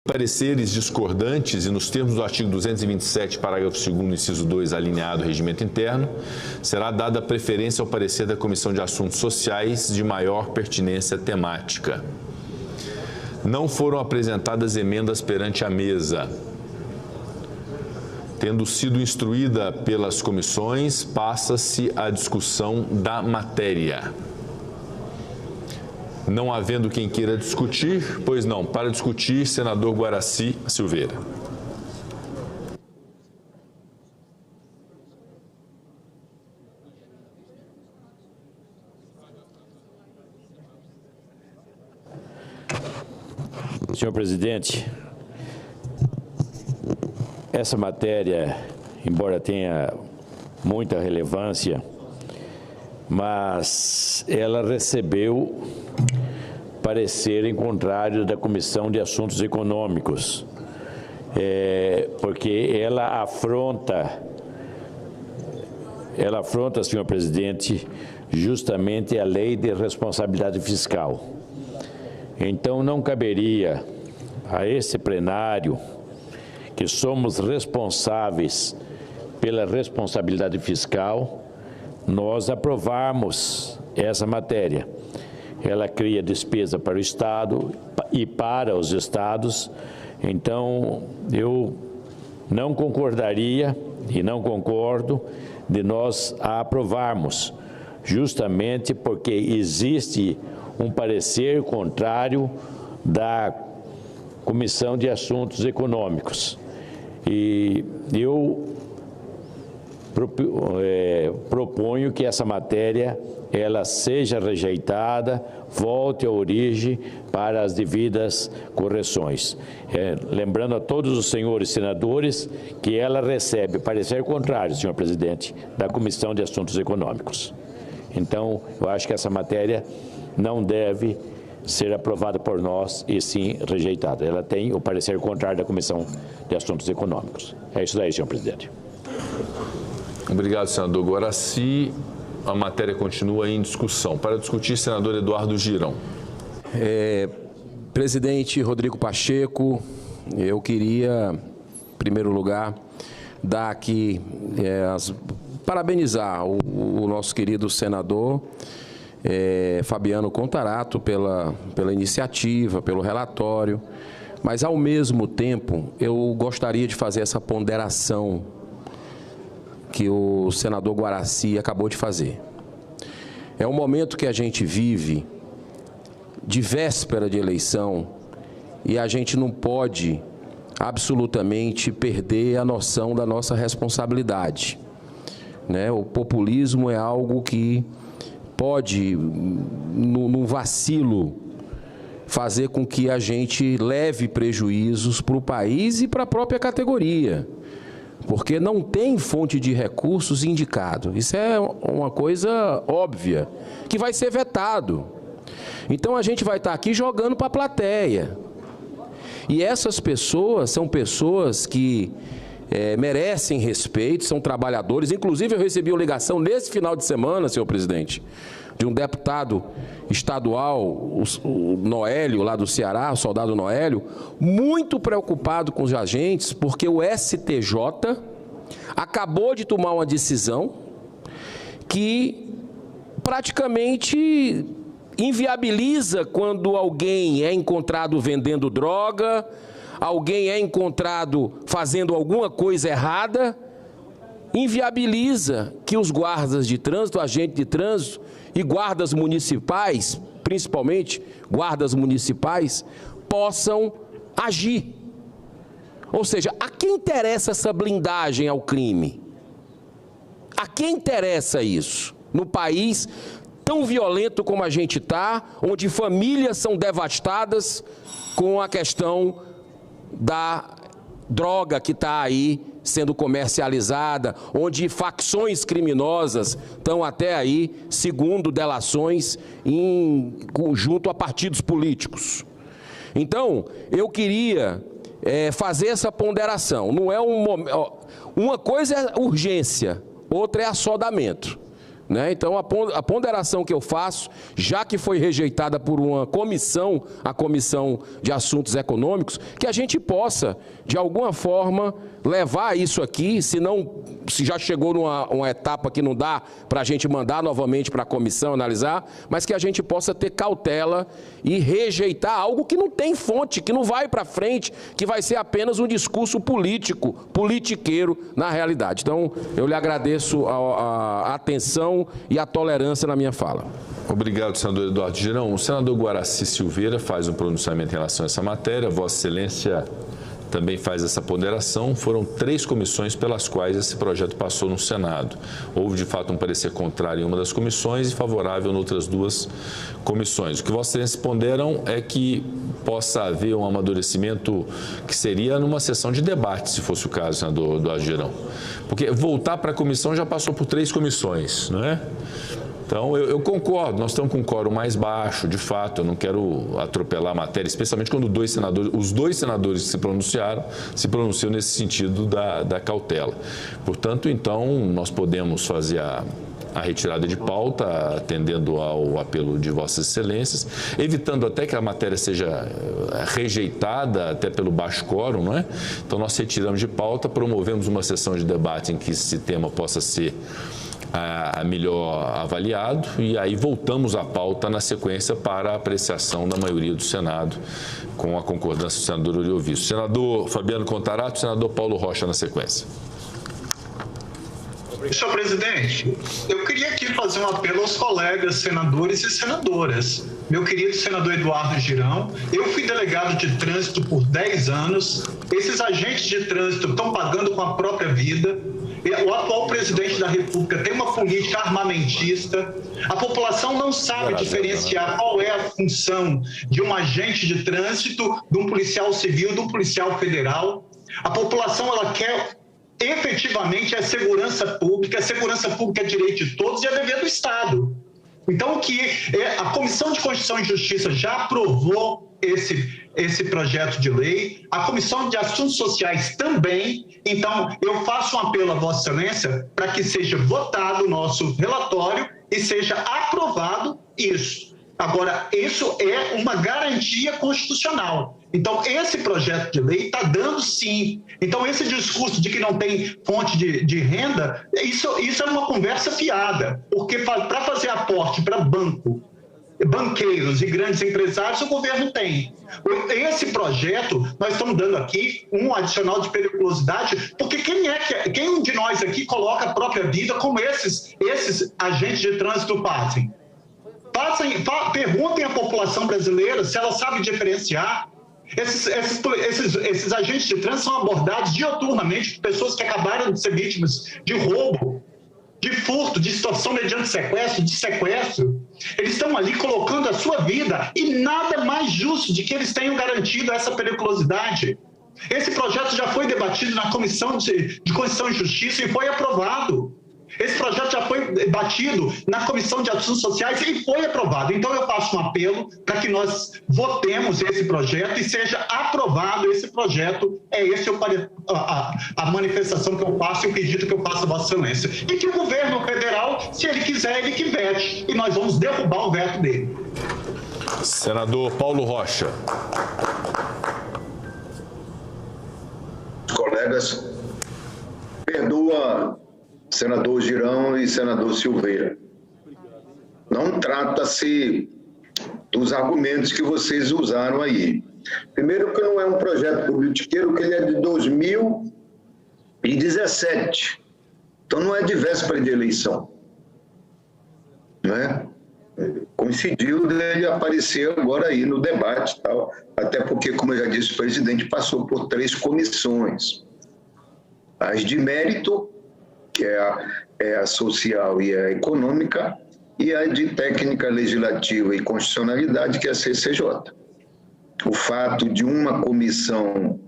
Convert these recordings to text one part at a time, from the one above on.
pareceres discordantes e nos termos do artigo 227, parágrafo 2º, inciso 2, alineado ao regimento interno, será dada preferência ao parecer da Comissão de Assuntos Sociais de maior pertinência temática. Não foram apresentadas emendas perante a mesa. Tendo sido instruída pelas comissões, passa-se à discussão da matéria. Não havendo quem queira discutir, pois não. Para discutir, senador Guaraci Silveira. Senhor presidente, essa matéria, embora tenha muita relevância, mas ela recebeu parecer em contrário da Comissão de Assuntos Econômicos, porque ela afronta, senhor presidente, justamente a lei de responsabilidade fiscal. Então, não caberia a esse plenário, que somos responsáveis pela responsabilidade fiscal, nós aprovarmos essa matéria. Ela cria despesa para o Estado e para os Estados, então eu não concordaria e não concordo de nós a aprovarmos, justamente porque existe um parecer contrário da Comissão de Assuntos Econômicos. E eu proponho que essa matéria ela seja rejeitada, volte à origem para as devidas correções. Lembrando a todos os senhores senadores que ela recebe parecer contrário, senhor presidente, da Comissão de Assuntos Econômicos. Então, eu acho que essa matéria não deve ser aprovada por nós e sim rejeitada. Ela tem o parecer contrário da Comissão de Assuntos Econômicos. É isso daí, senhor presidente. Obrigado, senador Guaraci. A matéria continua em discussão. Para discutir, senador Eduardo Girão. Presidente Rodrigo Pacheco, eu queria, em primeiro lugar, dar aqui, parabenizar o nosso querido senador Fabiano Contarato pela iniciativa, pelo relatório, mas, ao mesmo tempo, eu gostaria de fazer essa ponderação que o senador Guaraci acabou de fazer. É um momento que a gente vive de véspera de eleição e a gente não pode absolutamente perder a noção da nossa responsabilidade, né? O populismo é algo que pode, num vacilo, fazer com que a gente leve prejuízos para o país e para a própria categoria, porque não tem fonte de recursos indicado. Isso é uma coisa óbvia, que vai ser vetado. Então, a gente vai estar aqui jogando para a plateia. E essas pessoas são pessoas que merecem respeito, são trabalhadores. Inclusive, eu recebi uma ligação nesse final de semana, senhor presidente, de um deputado estadual, o Noélio, lá do Ceará, o soldado Noélio, muito preocupado com os agentes, porque o STJ acabou de tomar uma decisão que praticamente inviabiliza quando alguém é encontrado vendendo droga, alguém é encontrado fazendo alguma coisa errada, inviabiliza que os guardas de trânsito, agentes de trânsito e guardas municipais, principalmente guardas municipais, possam agir. Ou seja, a quem interessa essa blindagem ao crime? A quem interessa isso? No país tão violento como a gente está, onde famílias são devastadas com a questão da droga que está aí sendo comercializada, onde facções criminosas estão até aí, segundo delações, junto a partidos políticos. Então, eu queria fazer essa ponderação. Não é uma coisa é urgência, outra é assodamento. né? Então, a ponderação que eu faço, já que foi rejeitada por uma comissão, a Comissão de Assuntos Econômicos, que a gente possa, de alguma forma, levar isso aqui, se já chegou numa etapa que não dá para a gente mandar novamente para a comissão analisar, mas que a gente possa ter cautela e rejeitar algo que não tem fonte, que não vai para frente, que vai ser apenas um discurso político, politiqueiro na realidade. Então, eu lhe agradeço a atenção e a tolerância na minha fala. Obrigado, senador Eduardo Girão. O senador Guaraci Silveira faz um pronunciamento em relação a essa matéria. Vossa Excelência também faz essa ponderação. Foram 3 comissões pelas quais esse projeto passou no Senado. Houve, de fato, um parecer contrário em uma das comissões e favorável em outras 2 comissões. O que Vossa Excelência ponderam é que possa haver um amadurecimento que seria numa sessão de debate, se fosse o caso, senador Eduardo Girão. Porque voltar para a comissão já passou por 3 comissões, não é? Então, eu concordo, nós estamos com um quórum mais baixo, de fato, eu não quero atropelar a matéria, especialmente quando os dois senadores que se pronunciam nesse sentido da cautela. Portanto, então, nós podemos fazer a retirada de pauta, atendendo ao apelo de Vossas Excelências, evitando até que a matéria seja rejeitada, até pelo baixo quórum, não é? Então, nós retiramos de pauta, promovemos uma sessão de debate em que esse tema possa ser melhor avaliado e aí voltamos à pauta na sequência para a apreciação da maioria do Senado, com a concordância do senador Oriovisto. Senador Fabiano Contarato, senador Paulo Rocha na sequência. Senhor presidente, eu queria aqui fazer um apelo aos colegas senadores e senadoras. Meu querido senador Eduardo Girão, eu fui delegado de trânsito por 10 anos, esses agentes de trânsito estão pagando com a própria vida. O atual presidente da República tem uma política armamentista. A população não sabe diferenciar qual é a função de um agente de trânsito, de um policial civil, de um policial federal. A população ela quer efetivamente a segurança pública é direito de todos e é dever do Estado. Então, a Comissão de Constituição e Justiça já aprovou esse projeto de lei, a Comissão de Assuntos Sociais também. Então, eu faço um apelo a Vossa Excelência para que seja votado o nosso relatório e seja aprovado isso. Agora, isso é uma garantia constitucional. Então, esse projeto de lei está dando sim. Então, esse discurso de que não tem fonte de renda, isso é uma conversa fiada. Porque para fazer aporte para banqueiros e grandes empresários, o governo tem. Esse projeto, nós estamos dando aqui um adicional de periculosidade, porque quem de nós aqui coloca a própria vida como esses agentes de trânsito fazem? Perguntem à população brasileira se ela sabe diferenciar. Esses agentes de trânsito são abordados dioturnamente por pessoas que acabaram de ser vítimas de roubo, de furto, de extorsão mediante sequestro, de sequestro. Eles estão ali colocando a sua vida e nada mais justo de que eles tenham garantido essa periculosidade. Esse projeto já foi debatido na Comissão de Constituição e Justiça e foi aprovado. Esse projeto já foi debatido na Comissão de Assuntos Sociais e foi aprovado. Então, eu faço um apelo para que nós votemos esse projeto e seja aprovado esse projeto. Esse a manifestação que eu faço e o pedido que eu faço a Vossa Excelência. E que o governo federal, se ele quiser, ele que vete. E nós vamos derrubar o veto dele. Senador Paulo Rocha. Colegas, perdoa senador Girão e senador Silveira. Não trata-se dos argumentos que vocês usaram aí. Primeiro que não é um projeto politiqueiro, que ele é de 2017. Então não é de véspera de eleição. Não é? Coincidiu dele aparecer agora aí no debate e tal. Até porque, como eu já disse, o presidente passou por 3 comissões. As de mérito, que é a social e a econômica, e a de técnica legislativa e constitucionalidade, que é a CCJ. O fato de uma comissão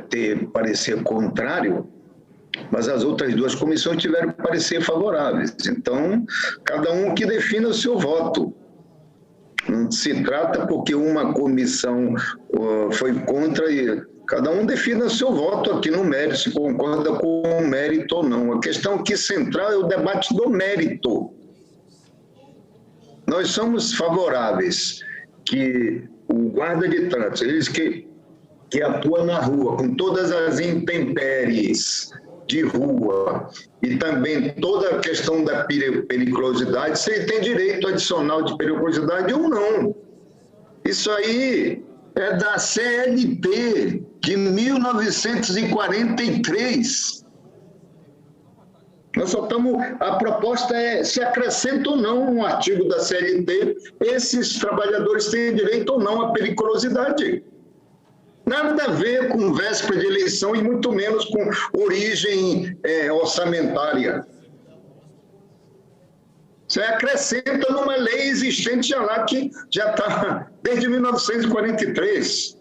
ter parecer contrário, mas as outras 2 comissões tiveram parecer favoráveis. Então, cada um que defina o seu voto. Não se trata porque uma comissão foi contra Cada um defina seu voto aqui no mérito, se concorda com o mérito ou não. A questão aqui central é o debate do mérito. Nós somos favoráveis que o guarda de trânsito, eles que atua na rua, com todas as intempéries de rua e também toda a questão da periculosidade, se ele tem direito adicional de periculosidade ou não. Isso aí é da CLT de 1943. Nós só estamos... A proposta é se acrescenta ou não um artigo da CLT, esses trabalhadores têm direito ou não à periculosidade. Nada a ver com véspera de eleição e muito menos com origem orçamentária. Você acrescenta numa lei existente já lá, que já está desde 1943.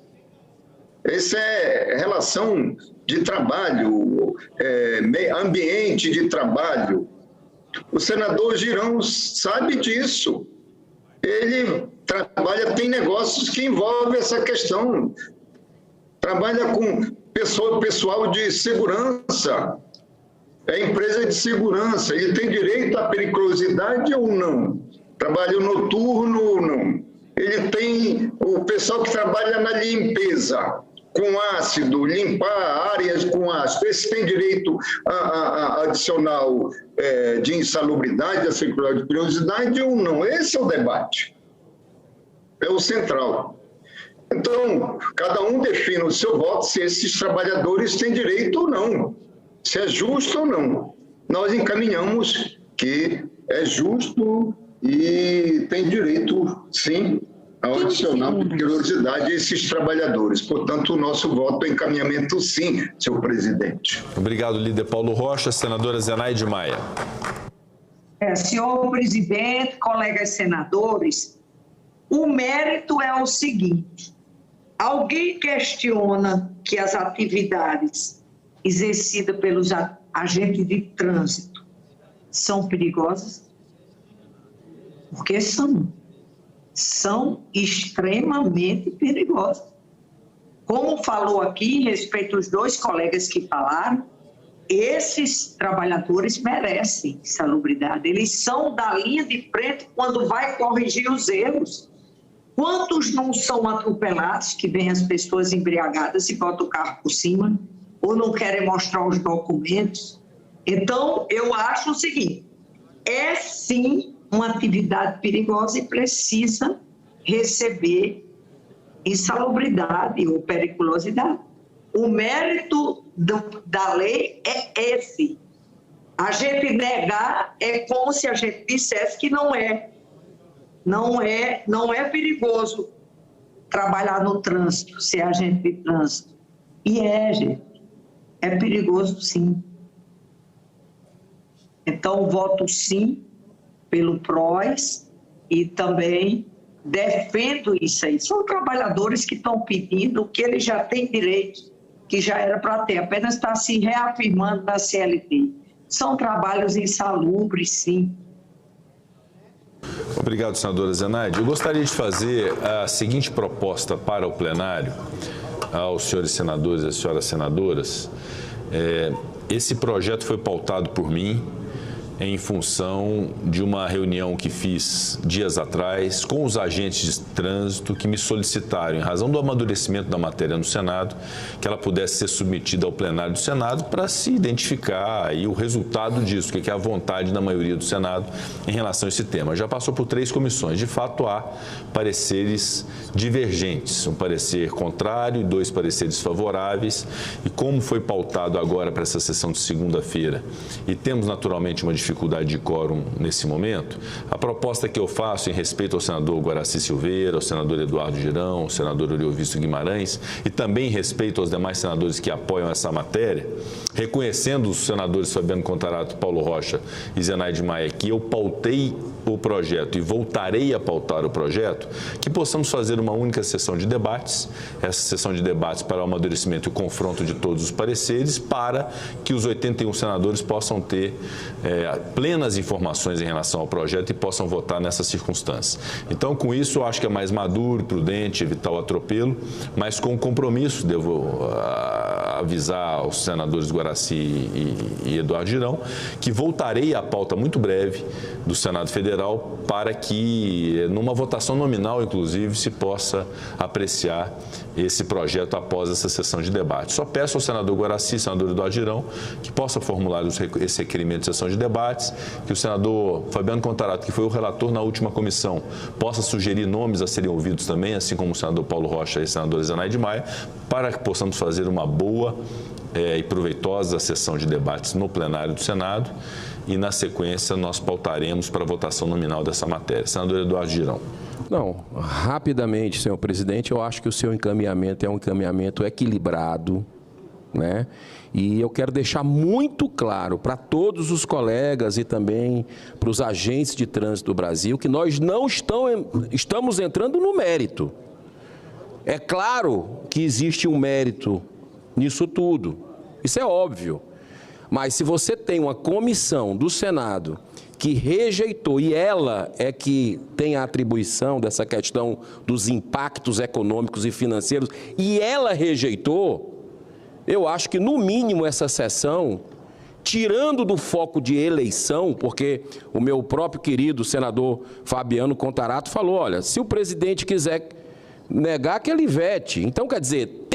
Essa é relação de trabalho, ambiente de trabalho. O senador Girão sabe disso. Ele trabalha, tem negócios que envolvem essa questão. Trabalha com pessoal de segurança, é empresa de segurança, ele tem direito à periculosidade ou não? Trabalho noturno ou não? Ele tem o pessoal que trabalha na limpeza, com ácido, limpar áreas com ácido, esse tem direito a adicional de insalubridade, a periculosidade ou não? Esse é o debate, é o central. Então, cada um define o seu voto se esses trabalhadores têm direito ou não, se é justo ou não. Nós encaminhamos que é justo e tem direito, sim, ao adicional de periculosidade a esses trabalhadores. Portanto, o nosso voto é encaminhamento, sim, senhor presidente. Obrigado, líder Paulo Rocha. Senadora Zenaide Maia. Senhor presidente, colegas senadores, o mérito é o seguinte: alguém questiona que as atividades exercidas pelos agentes de trânsito são perigosas? Porque são extremamente perigosas. Como falou aqui, em respeito aos dois colegas que falaram, esses trabalhadores merecem salubridade. Eles são da linha de frente quando vai corrigir os erros. Quantos não são atropelados, que vêm as pessoas embriagadas e botam o carro por cima, ou não querem mostrar os documentos? Então, eu acho o seguinte: é sim uma atividade perigosa e precisa receber insalubridade ou periculosidade. O mérito da lei é esse. A gente negar é como se a gente dissesse que não é perigoso trabalhar no trânsito, ser agente de trânsito. E gente, é perigoso sim. Então, voto sim pelo PROS e também defendo isso aí. São trabalhadores que estão pedindo o que eles já têm direito, que já era para ter, apenas está se reafirmando na CLT. São trabalhos insalubres, sim. Obrigado, senadora Zenaide. Eu gostaria de fazer a seguinte proposta para o plenário, aos senhores senadores e às senhoras senadoras. Esse projeto foi pautado por mim em função de uma reunião que fiz dias atrás com os agentes de trânsito que me solicitaram, em razão do amadurecimento da matéria no Senado, que ela pudesse ser submetida ao plenário do Senado para se identificar aí o resultado disso, que é a vontade da maioria do Senado em relação a esse tema. Já passou por 3 comissões. De fato, há pareceres divergentes, um parecer contrário e 2 pareceres favoráveis. E como foi pautado agora para essa sessão de segunda-feira, e temos naturalmente uma dificuldade de quórum nesse momento, a proposta que eu faço em respeito ao senador Guaraci Silveira, ao senador Eduardo Girão, ao senador Oriovisto Guimarães e também em respeito aos demais senadores que apoiam essa matéria, reconhecendo os senadores Fabiano Contarato, Paulo Rocha e Zenaide Maia, que eu pautei o projeto e voltarei a pautar o projeto, que possamos fazer uma única sessão de debates, essa sessão de debates para o amadurecimento e o confronto de todos os pareceres, para que os 81 senadores possam ter plenas informações em relação ao projeto e possam votar nessas circunstâncias. Então, com isso, eu acho que é mais maduro, prudente, evitar o atropelo, mas com compromisso, devo avisar aos senadores Guaraci e Eduardo Girão, que voltarei à pauta muito breve do Senado Federal para que, numa votação nominal, inclusive, se possa apreciar esse projeto após essa sessão de debate. Só peço ao senador Guaraci, senador Eduardo Girão, que possa formular esse requerimento de sessão de debates, que o senador Fabiano Contarato, que foi o relator na última comissão, possa sugerir nomes a serem ouvidos também, assim como o senador Paulo Rocha e a senadora Zenaide Maia, para que possamos fazer uma boa e proveitosa sessão de debates no plenário do Senado e, na sequência, nós pautaremos para a votação nominal dessa matéria. Senador Eduardo Girão. Não, rapidamente, senhor presidente, eu acho que o seu encaminhamento é um encaminhamento equilibrado, né? E eu quero deixar muito claro para todos os colegas e também para os agentes de trânsito do Brasil que nós não estamos entrando no mérito. É claro que existe um mérito nisso tudo, isso é óbvio. Mas se você tem uma comissão do Senado que rejeitou, e ela é que tem a atribuição dessa questão dos impactos econômicos e financeiros, e ela rejeitou, eu acho que, no mínimo, essa sessão, tirando do foco de eleição, porque o meu próprio querido senador Fabiano Contarato falou, olha, se o presidente quiser negar, que ele vete. Então, quer dizer,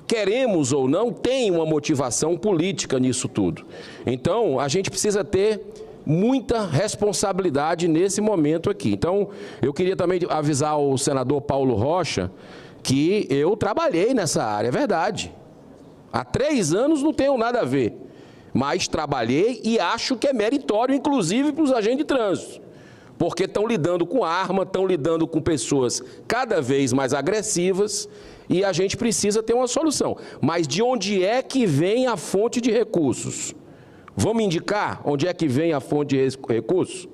queremos ou não, tem uma motivação política nisso tudo. Então, a gente precisa ter muita responsabilidade nesse momento aqui. Então, eu queria também avisar o senador Paulo Rocha que eu trabalhei nessa área, é verdade. Há 3 anos não tenho nada a ver, mas trabalhei e acho que é meritório, inclusive para os agentes de trânsito, porque estão lidando com arma, estão lidando com pessoas cada vez mais agressivas, e a gente precisa ter uma solução. Mas de onde é que vem a fonte de recursos? Vamos indicar onde é que vem a fonte de recursos?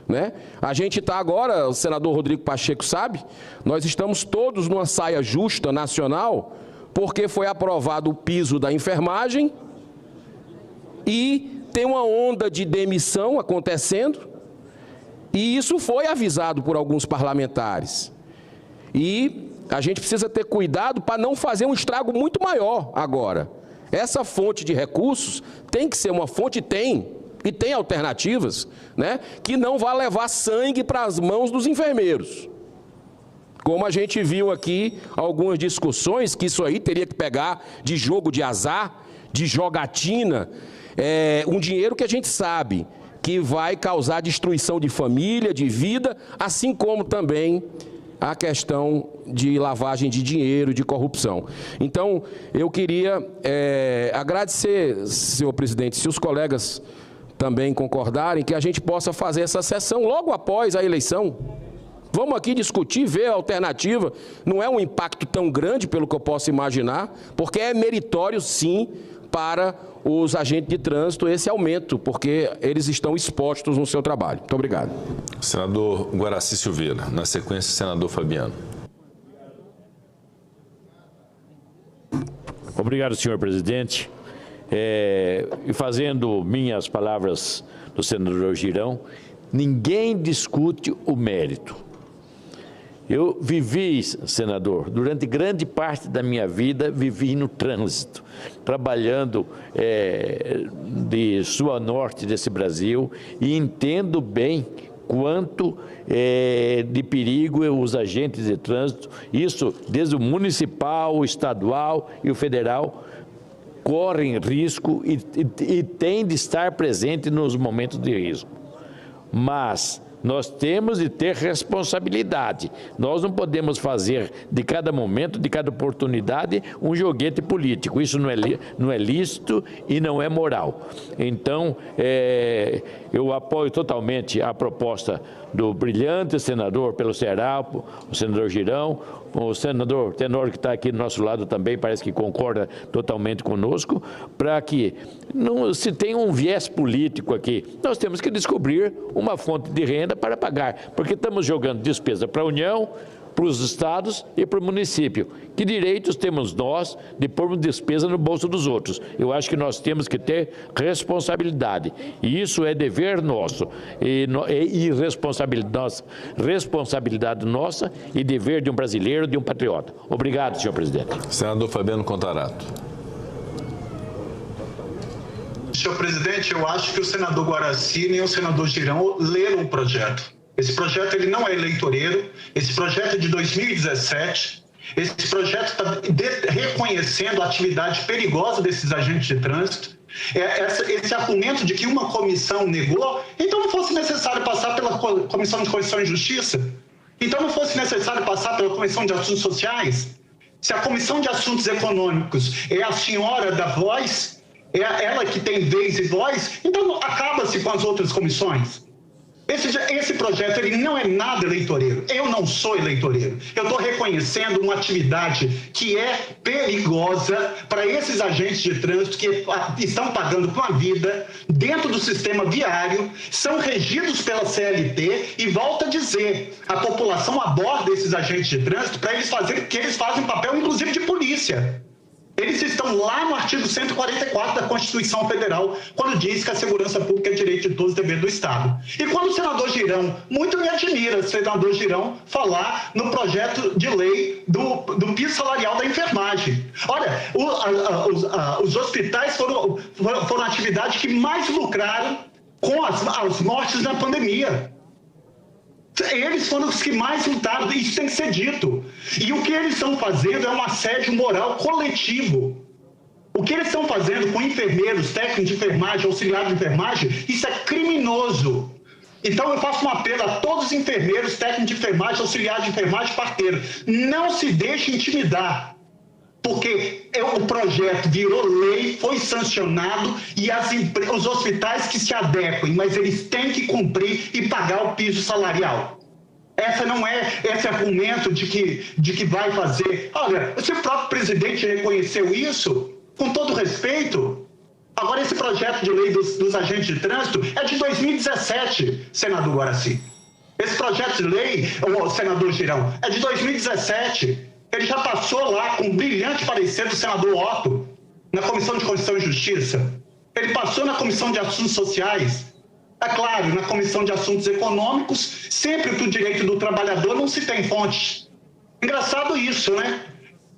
Né? A gente está agora, o senador Rodrigo Pacheco sabe, nós estamos todos numa saia justa nacional, porque foi aprovado o piso da enfermagem e tem uma onda de demissão acontecendo, e isso foi avisado por alguns parlamentares. E a gente precisa ter cuidado para não fazer um estrago muito maior agora. Essa fonte de recursos tem que ser uma fonte, e tem alternativas, né, que não vai levar sangue para as mãos dos enfermeiros. Como a gente viu aqui, algumas discussões, que isso aí teria que pegar de jogo de azar, de jogatina, um dinheiro que a gente sabe que vai causar destruição de família, de vida, assim como também a questão de lavagem de dinheiro, de corrupção. Então, eu queria agradecer, senhor presidente, se os colegas também concordarem, que a gente possa fazer essa sessão logo após a eleição. Vamos aqui discutir, ver a alternativa. Não é um impacto tão grande, pelo que eu posso imaginar, porque é meritório, sim, para os agentes de trânsito esse aumento, porque eles estão expostos no seu trabalho. Muito obrigado. Senador Guaraci Silveira, na sequência, senador Fabiano. Obrigado, senhor presidente. E fazendo minhas palavras do senador Girão, ninguém discute o mérito. Eu vivi, senador, durante grande parte da minha vida, vivi no trânsito, trabalhando de sul a norte desse Brasil, e entendo bem quanto de perigo os agentes de trânsito, isso desde o municipal, o estadual e o federal, correm risco e tem de estar presente nos momentos de risco. Mas nós temos de ter responsabilidade. Nós não podemos fazer de cada momento, de cada oportunidade, um joguete político. Isso não é lícito e não é moral. Então, eu apoio totalmente a proposta do brilhante senador pelo Ceará, o senador Girão, o senador Tenório, que está aqui do nosso lado também, parece que concorda totalmente conosco, para que não se tenha um viés político aqui. Nós temos que descobrir uma fonte de renda para pagar, porque estamos jogando despesa para a União, para os estados e para o município. Que direitos temos nós de pormos despesa no bolso dos outros? Eu acho que nós temos que ter responsabilidade, e isso é dever nosso, e responsabilidade nossa e dever de um brasileiro, de um patriota. Obrigado, senhor presidente. Senador Fabiano Contarato. Senhor presidente, eu acho que o senador Guaraci nem o senador Girão leram o projeto. Esse projeto ele não é eleitoreiro, esse projeto é de 2017, esse projeto está reconhecendo a atividade perigosa desses agentes de trânsito. Esse argumento de que uma comissão negou, então não fosse necessário passar pela Comissão de Constituição e Justiça, então não fosse necessário passar pela Comissão de Assuntos Sociais. Se a Comissão de Assuntos Econômicos é a senhora da voz, é ela que tem vez e voz, então acaba-se com as outras comissões. Esse projeto ele não é nada eleitoreiro. Eu não sou eleitoreiro. Eu estou reconhecendo uma atividade que é perigosa para esses agentes de trânsito que estão pagando com a vida dentro do sistema viário, são regidos pela CLT e, volto a dizer, a população aborda esses agentes de trânsito para eles fazerem, que eles fazem papel, inclusive, de polícia. Eles estão lá no artigo 144 da Constituição Federal, quando diz que a segurança pública é direito de todos, dever do Estado. E quando o senador Girão, muito me admira o senador Girão falar no projeto de lei do piso salarial da enfermagem. Olha, os hospitais foram a atividade que mais lucraram com as mortes na pandemia. Eles foram os que mais lutaram, isso tem que ser dito. E o que eles estão fazendo é um assédio moral coletivo. O que eles estão fazendo com enfermeiros, técnicos de enfermagem, auxiliares de enfermagem, isso é criminoso. Então eu faço um apelo a todos os enfermeiros, técnicos de enfermagem, auxiliares de enfermagem, parteiros. Não se deixe intimidar. Porque o projeto virou lei, foi sancionado e os hospitais que se adequem, mas eles têm que cumprir e pagar o piso salarial. Essa não é esse argumento de que vai fazer. Olha, se o próprio presidente reconheceu isso, com todo respeito. Agora, esse projeto de lei dos agentes de trânsito é de 2017, senador Guaraci. Esse projeto de lei, o senador Girão, é de 2017. Ele já passou lá com um brilhante parecer do senador Otto, na Comissão de Constituição e Justiça. Ele passou na Comissão de Assuntos Sociais. É claro, na Comissão de Assuntos Econômicos, sempre para o direito do trabalhador não se tem fonte. Engraçado isso, né?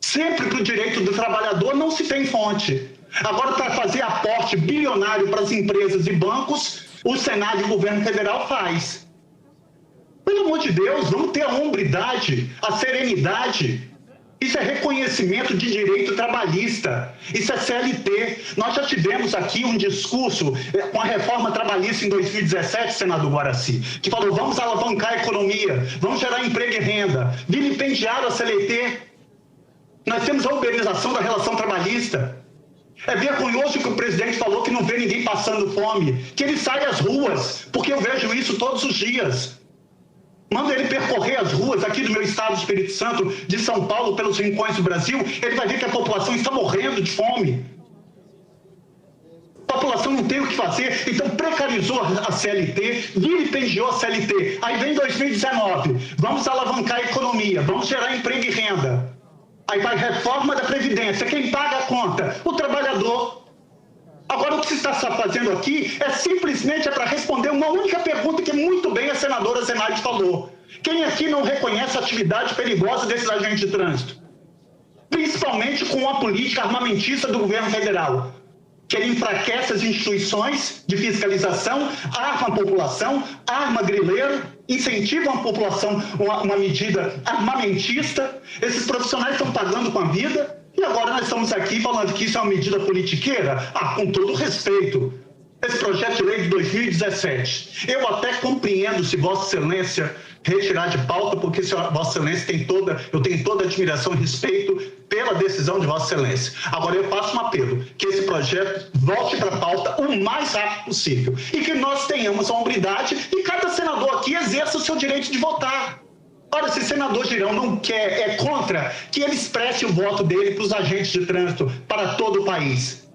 Sempre para o direito do trabalhador não se tem fonte. Agora, para fazer aporte bilionário para as empresas e bancos, o Senado e o governo federal faz. Pelo amor de Deus, vamos ter a hombridade, a serenidade. Isso é reconhecimento de direito trabalhista. Isso é CLT. Nós já tivemos aqui um discurso com a reforma trabalhista em 2017, senador Guaraci, que falou, vamos alavancar a economia, vamos gerar emprego e renda. Vilipendiaram a CLT. Nós temos a uberização da relação trabalhista. É vergonhoso que o presidente falou que não vê ninguém passando fome, que ele sai às ruas, porque eu vejo isso todos os dias. Manda ele percorrer as ruas aqui do meu estado do Espírito Santo, de São Paulo, pelos rincões do Brasil, ele vai ver que a população está morrendo de fome. A população não tem o que fazer, então precarizou a CLT, vilipendiou a CLT. Aí vem 2019, vamos alavancar a economia, vamos gerar emprego e renda. Aí vai reforma da Previdência, quem paga a conta? O trabalhador. Agora, o que se está fazendo aqui é simplesmente para responder uma única pergunta que muito bem a senadora Zenaide falou. Quem aqui não reconhece a atividade perigosa desses agentes de trânsito? Principalmente com a política armamentista do governo federal, que ele enfraquece as instituições de fiscalização, arma a população, arma grileiro, incentiva a população uma medida armamentista. Esses profissionais estão pagando com a vida. E agora nós estamos aqui falando que isso é uma medida politiqueira? Com todo respeito, esse projeto de lei de 2017, eu até compreendo se Vossa Excelência retirar de pauta, porque Vossa Excelência eu tenho toda a admiração e respeito pela decisão de Vossa Excelência. Agora eu faço um apelo, que esse projeto volte para a pauta o mais rápido possível e que nós tenhamos a hombridade e cada senador aqui exerça o seu direito de votar. Ora, se o senador Girão não quer, é contra, que ele expresse o voto dele para os agentes de trânsito para todo o país.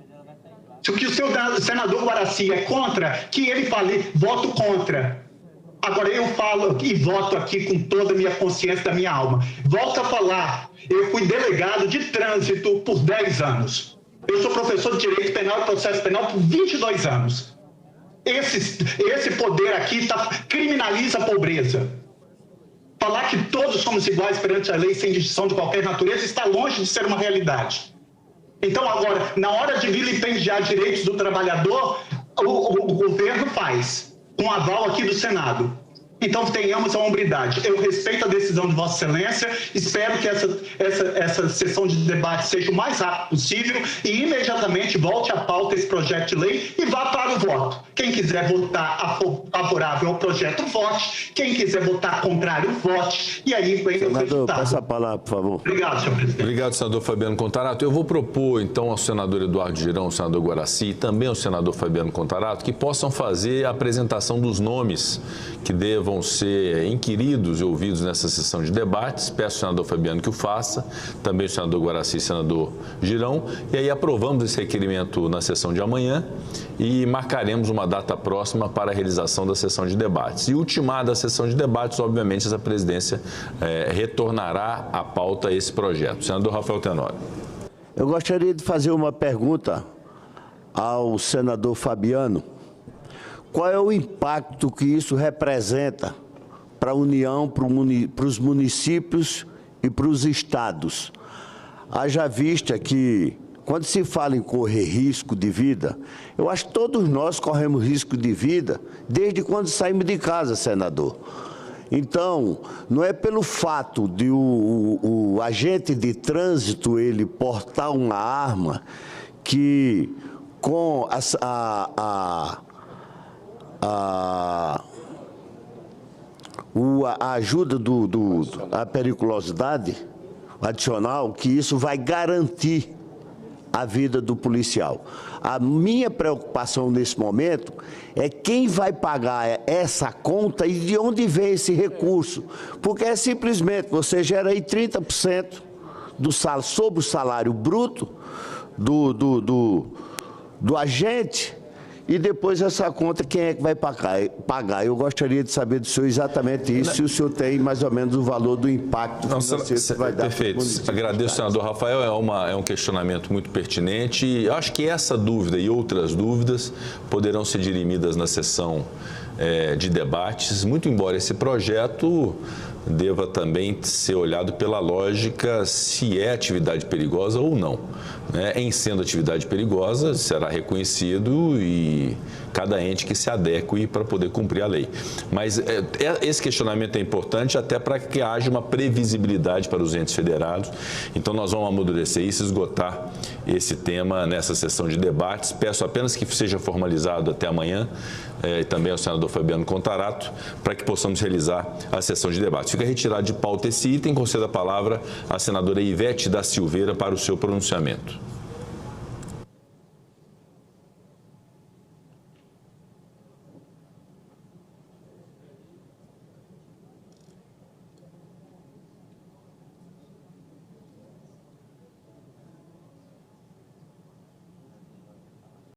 Se o que o senador Guaraci é contra, que ele fale, voto contra. Agora, eu falo e voto aqui com toda a minha consciência da minha alma. Volto a falar, eu fui delegado de trânsito por 10 anos. Eu sou professor de Direito Penal e Processo Penal por 22 anos. Esse poder aqui criminaliza a pobreza. Falar que todos somos iguais perante a lei sem distinção de qualquer natureza está longe de ser uma realidade. Então, agora, na hora de vilipendiar direitos do trabalhador, o governo faz, com aval aqui do Senado. Então, tenhamos a hombridade. Eu respeito a decisão de Vossa Excelência, espero que essa sessão de debate seja o mais rápido possível e imediatamente volte à pauta esse projeto de lei e vá para o voto. Quem quiser votar favorável ao projeto, vote. Quem quiser votar contrário, vote. E aí vem o resultado. Passa a palavra, por favor. Obrigado, senhor presidente. Obrigado, senador Fabiano Contarato. Eu vou propor, então, ao senador Eduardo Girão, ao senador Guaraci e também ao senador Fabiano Contarato que possam fazer a apresentação dos nomes que devam ser inquiridos e ouvidos nessa sessão de debates. Peço ao senador Fabiano que o faça, também o senador Guaraci e o senador Girão, e aí aprovamos esse requerimento na sessão de amanhã e marcaremos uma data próxima para a realização da sessão de debates. E ultimada a sessão de debates, obviamente, essa presidência retornará à pauta esse projeto. Senador Rafael Tenório. Eu gostaria de fazer uma pergunta ao senador Fabiano. Qual é o impacto que isso representa para a União, para os municípios e para os estados? Haja vista que, quando se fala em correr risco de vida, eu acho que todos nós corremos risco de vida desde quando saímos de casa, senador. Então, não é pelo fato de o agente de trânsito ele portar uma arma que, com a ajuda da periculosidade adicional, que isso vai garantir a vida do policial. A minha preocupação nesse momento é quem vai pagar essa conta e de onde vem esse recurso. Porque é simplesmente, você gera aí 30% sobre o salário bruto do agente, e depois essa conta, quem é que vai pagar? Eu gostaria de saber do senhor exatamente isso, se o senhor tem mais ou menos o valor do impacto financeiro que vai dar. Perfeito. Agradeço, senador Rafael, é um questionamento muito pertinente. Eu acho que essa dúvida e outras dúvidas poderão ser dirimidas na sessão de debates, muito embora esse projeto deva também ser olhado pela lógica se é atividade perigosa ou não. Em sendo atividade perigosa, será reconhecido e cada ente que se adeque para poder cumprir a lei. Mas esse questionamento é importante até para que haja uma previsibilidade para os entes federados. Então, nós vamos amadurecer isso, esgotar esse tema nessa sessão de debates. Peço apenas que seja formalizado até amanhã, e também ao senador Fabiano Contarato, para que possamos realizar a sessão de debates. Fica retirado de pauta esse item. Concedo a palavra à senadora Ivete da Silveira para o seu pronunciamento.